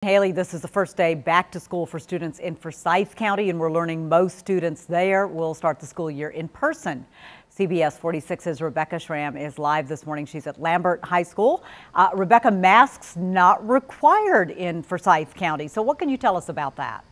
Haley, this is the first day back to school for students in Forsyth County, and we're learning most students there will start the school year in person. CBS 46's Rebecca Schramm is live this morning. She's at Lambert High School. Rebecca, masks not required in Forsyth County. So what can you tell us about that?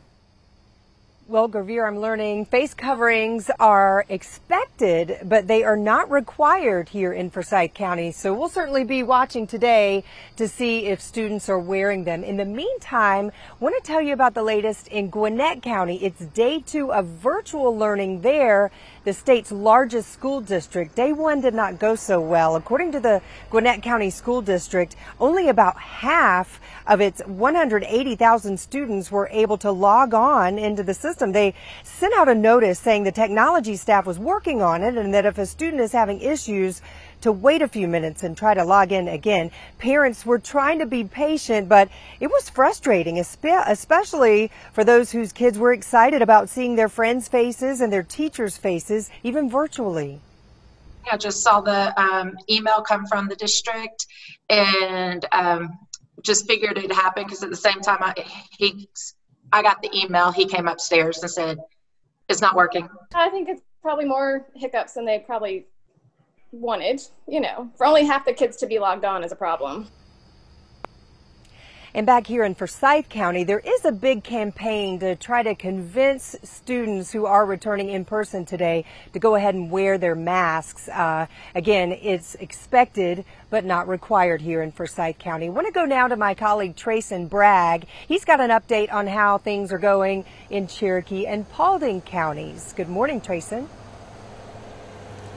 Well, Gravir, I'm learning face coverings are expected, but they are not required here in Forsyth County. So we'll certainly be watching today to see if students are wearing them. In the meantime, I want to tell you about the latest in Gwinnett County. It's day 2 of virtual learning there, the state's largest school district. Day 1 did not go so well. According to the Gwinnett County School District, only about half of its 180,000 students were able to log on into the system. They sent out a notice saying the technology staff was working on it and that if a student is having issues, to wait a few minutes and try to log in again. Parents were trying to be patient, but it was frustrating, especially for those whose kids were excited about seeing their friends' faces and their teachers' faces, even virtually. I just saw the email come from the district and just figured it happened because at the same time I got the email, he came upstairs and said, it's not working. I think it's probably more hiccups than they probably wanted. You know, for only half the kids to be logged on is a problem. And back here in Forsyth County, there is a big campaign to try to convince students who are returning in person today to go ahead and wear their masks. Again, it's expected but not required here in Forsyth County. I want to go now to my colleague Trayson Bragg. He's got an update on how things are going in Cherokee and Paulding counties. Good morning, Trayson.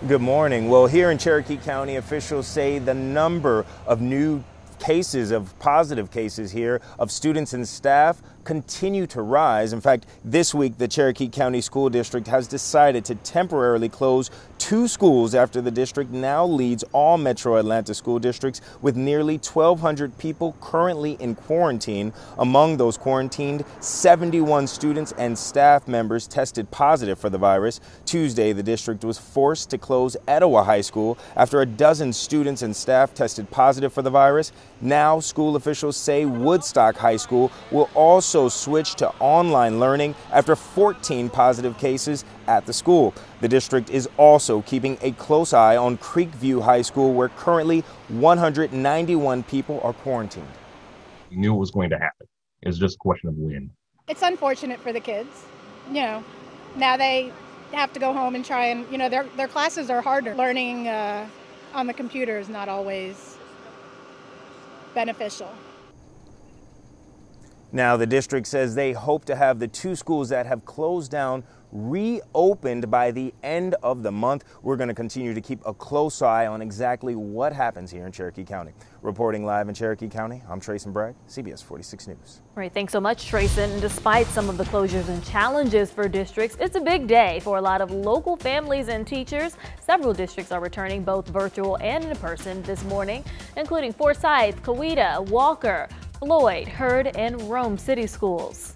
Good morning. Well, here in Cherokee County, officials say the number of new cases of positive cases here of students and staff continue to rise. In fact, this week, the Cherokee County School District has decided to temporarily close 2 schools after the district now leads all Metro Atlanta school districts with nearly 1,200 people currently in quarantine. Among those quarantined, 71 students and staff members tested positive for the virus. Tuesday, the district was forced to close Etowah High School after a dozen students and staff tested positive for the virus. Now, school officials say Woodstock High School will also switch to online learning after 14 positive cases at the school. The district is also keeping a close eye on Creekview High School, where currently 191 people are quarantined. We knew it was going to happen. It was just a question of when. It's unfortunate for the kids. You know, now they have to go home and try and, you know, their classes are harder. Learning on the computer is not always beneficial. Now, the district says they hope to have the 2 schools that have closed down reopened by the end of the month. We're going to continue to keep a close eye on exactly what happens here in Cherokee County. Reporting live in Cherokee County, I'm Trayson Bragg, CBS 46 News. All right, thanks so much, Trayson. Despite some of the closures and challenges for districts, it's a big day for a lot of local families and teachers. Several districts are returning both virtual and in person this morning, including Forsyth, Coweta, Walker, Floyd, Heard, and Rome City Schools.